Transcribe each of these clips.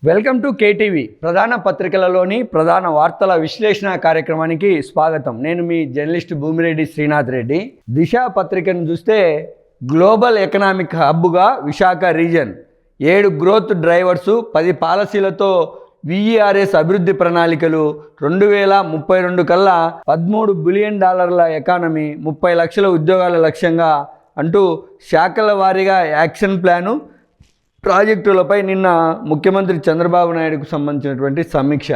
Welcome to KTV ప్రధాన పత్రికలలోని ప్రధాన వార్తల విశ్లేషణ కార్యక్రమానికి స్వాగతం. నేను మీ జర్నలిస్ట్ భూమిరెడ్డి శ్రీనాథ్ రెడ్డి. దిశ పత్రికను చూస్తే గ్లోబల్ ఎకనామిక్ హబ్గా విశాఖ రీజన్, 7 గ్రోత్ డ్రైవర్సు, 10 పాలసీలతో విఈఆర్ఎస్ అభివృద్ధి ప్రణాళికలు, 2032 కల్లా $13 బిలియన్ ఎకానమీ, 30 లక్షల ఉద్యోగాల లక్ష్యంగా అంటూ శాఖల వారీగా యాక్షన్ ప్లాను, ప్రాజెక్టులపై నిన్న ముఖ్యమంత్రి చంద్రబాబు నాయుడుకు సంబంధించినటువంటి సమీక్ష.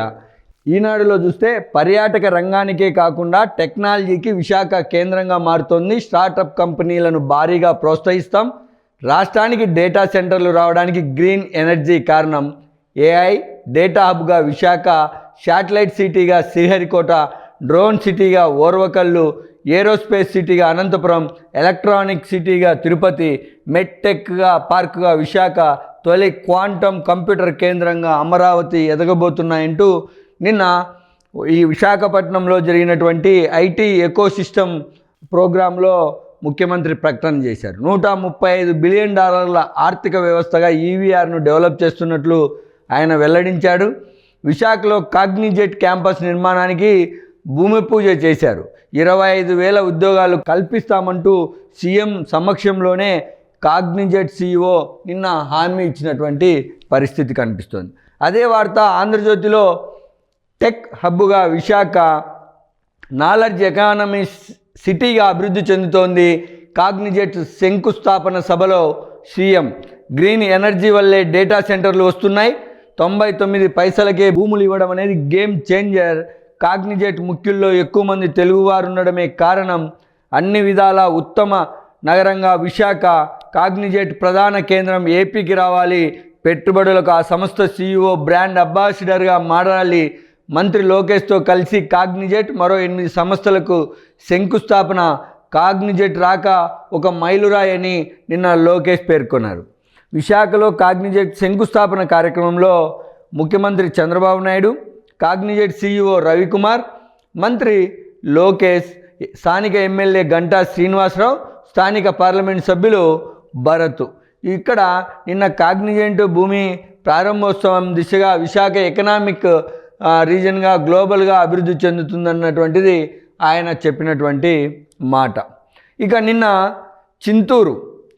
ఈనాడులో చూస్తే పర్యాటక రంగానికే కాకుండా టెక్నాలజీకి విశాఖ కేంద్రంగా మారుతోంది. స్టార్టప్ కంపెనీలను భారీగా ప్రోత్సహిస్తాం. రాష్ట్రానికి డేటా సెంటర్లు రావడానికి గ్రీన్ ఎనర్జీ కారణం. ఏఐ డేటా హబ్గా విశాఖ, శాటిలైట్ సిటీగా శ్రీహరికోట, డ్రోన్ సిటీగా ఓర్వకల్లు, ఏరోస్పేస్ సిటీగా అనంతపురం, ఎలక్ట్రానిక్ సిటీగా తిరుపతి, మెడ్టెక్గా పార్క్గా విశాఖ, తొలి క్వాంటమ్ కంప్యూటర్ కేంద్రంగా అమరావతి ఎదగబోతున్నాయంటూ నిన్న ఈ విశాఖపట్నంలో జరిగినటువంటి ఐటీ ఎకోసిస్టమ్ ప్రోగ్రాంలో ముఖ్యమంత్రి ప్రకటన చేశారు. $135 బిలియన్ ఆర్థిక వ్యవస్థగా ఈవీఆర్ను డెవలప్ చేస్తున్నట్లు ఆయన వెల్లడించాడు. విశాఖలో కాగ్నిజెట్ క్యాంపస్ నిర్మాణానికి భూమి పూజ చేశారు. 25,000 ఉద్యోగాలు కల్పిస్తామంటూ సీఎం సమక్షంలోనే కాగ్నిజెట్ సీఈఓ నిన్న హామీ ఇచ్చినటువంటి పరిస్థితి కనిపిస్తుంది. అదే వార్త ఆంధ్రజ్యోతిలో టెక్ హబ్గా విశాఖ, నాలెడ్జ్ ఎకానమీ సిటీగా అభివృద్ధి చెందుతోంది. కాగ్నిజెట్ శంకుస్థాపన సభలో సీఎం, గ్రీన్ ఎనర్జీ వల్లే డేటా సెంటర్లు వస్తున్నాయి, 99 పైసలకే భూములు ఇవ్వడం అనేది గేమ్ చేంజర్. కాగ్నిజెట్ ముఖ్యుల్లో ఎక్కువ మంది తెలుగువారు ఉండడమే కారణం. అన్ని విధాల ఉత్తమ నగరంగా విశాఖ, కాగ్నిజెట్ ప్రధాన కేంద్రం ఏపీకి రావాలి. పెట్టుబడులకు ఆ సంస్థ సీఈఓ బ్రాండ్ అంబాసిడర్గా మారాలి. మంత్రి లోకేష్తో కలిసి కాగ్నిజెట్ మరో 8 సంస్థలకు శంకుస్థాపన. కాగ్నిజెట్ రాక ఒక మైలురాయని నిన్న లోకేష్ పేర్కొన్నారు. విశాఖలో కాగ్నిజెట్ శంకుస్థాపన కార్యక్రమంలో ముఖ్యమంత్రి చంద్రబాబు నాయుడు, కాగ్నిజెట్ సీఈఓ రవికుమార్, మంత్రి లోకేష్, స్థానిక ఎమ్మెల్యే గంటా శ్రీనివాసరావు, స్థానిక పార్లమెంట్ సభ్యులు భరత్. ఇక్కడ నిన్న కాగ్నిజెంట్ భూమి ప్రారంభోత్సవం దిశగా విశాఖ ఎకనామిక్ రీజన్గా గ్లోబల్గా అభివృద్ధి చెందుతుందన్నటువంటిది ఆయన చెప్పినటువంటి మాట. ఇక నిన్న చింతూరు,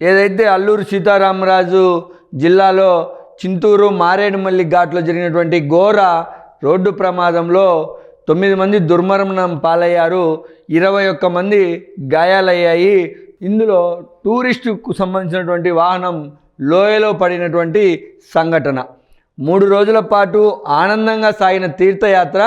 ఏదైతే అల్లూరు సీతారామరాజు జిల్లాలో చింతూరు మారేడుమల్లి ఘాట్లో జరిగినటువంటి ఘోర రోడ్డు ప్రమాదంలో 9 మంది దుర్మరణం పాలయ్యారు, 21 మంది గాయాలయ్యాయి. ఇందులో టూరిస్టుకు సంబంధించినటువంటి వాహనం లోయలో పడినటువంటి సంఘటన. 3 రోజుల పాటు ఆనందంగా సాగిన తీర్థయాత్ర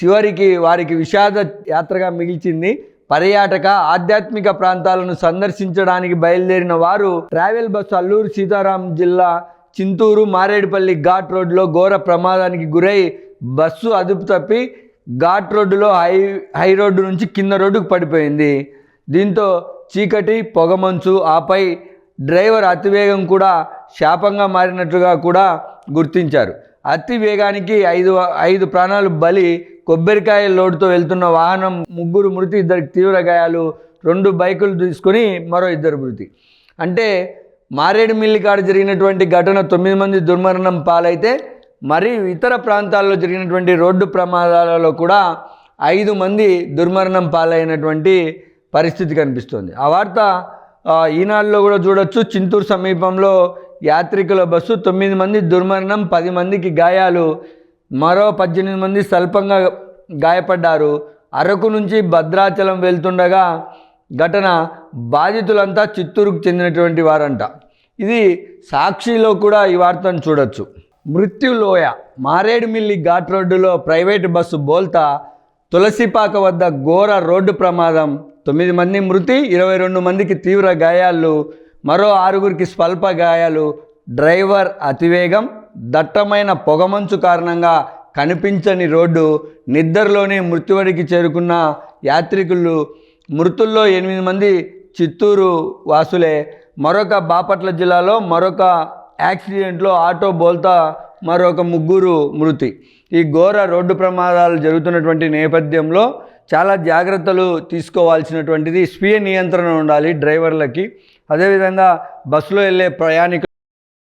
చివరికి వారికి విషాద యాత్రగా మిగిల్చింది. పర్యాటక ఆధ్యాత్మిక ప్రాంతాలను సందర్శించడానికి బయలుదేరిన వారు ట్రావెల్ బస్సు అల్లూరు సీతారాం జిల్లా చింతూరు మారేడుపల్లి ఘాట్ రోడ్లో ఘోర ప్రమాదానికి గురై బస్సు అదుపు తప్పి ఘాట్ రోడ్డులో హై రోడ్డు నుంచి కింద రోడ్డుకు పడిపోయింది. దీంతో చీకటి, పొగమంచు, ఆపై డ్రైవర్ అతివేగం కూడా శాపంగా మారినట్లుగా కూడా గుర్తించారు. అతి వేగానికి 5 ప్రాణాలు బలి. కొబ్బరికాయ లోడుతో వెళ్తున్న వాహనం 3 మృతి, 2 తీవ్ర గాయాలు. 2 బైకులు తీసుకొని మరో 2 మృతి. అంటే మారేడుమిల్లి కాడ జరిగినటువంటి ఘటన 9 మంది దుర్మరణం పాలైతే మరియు ఇతర ప్రాంతాల్లో జరిగినటువంటి రోడ్డు ప్రమాదాలలో కూడా 5 మంది దుర్మరణం పాలైనటువంటి పరిస్థితి కనిపిస్తుంది. ఆ వార్త ఈనాడులో కూడా చూడొచ్చు. చింతూరు సమీపంలో యాత్రికుల బస్సు 9 మంది దుర్మరణం, 10 మందికి గాయాలు, మరో 18 మంది స్వల్పంగా గాయపడ్డారు. అరకు నుంచి భద్రాచలం వెళ్తుండగా ఘటన. బాధితులంతా చిత్తూరుకు చెందినటువంటి వారంట. ఇది సాక్షిలో కూడా ఈ వార్తను చూడొచ్చు. మృత్యులోయ, మారేడుమిల్లి ఘాట్ రోడ్డులో ప్రైవేటు బస్సు బోల్తా, తులసిపాక వద్ద ఘోర రోడ్డు ప్రమాదం, 9 మంది మృతి, 22 మందికి తీవ్ర గాయాలు, మరో 6గురికి స్వల్ప గాయాలు. డ్రైవర్ అతివేగం, దట్టమైన పొగమంచు కారణంగా కనిపించని రోడ్డు, నిద్రలోనే మృత్యువడికి చేరుకున్న యాత్రికులు. మృతుల్లో 8 మంది చిత్తూరు వాసులే. మరొక బాపట్ల జిల్లాలో మరొక యాక్సిడెంట్లో ఆటో బోల్తా మరొక 3 మృతి. ఈ ఘోర రోడ్డు ప్రమాదాలు జరుగుతున్నటువంటి నేపథ్యంలో చాలా జాగ్రత్తలు తీసుకోవాల్సినటువంటిది. స్వీయ నియంత్రణ ఉండాలి డ్రైవర్లకి. అదేవిధంగా బస్సులో వెళ్ళే ప్రయాణికులు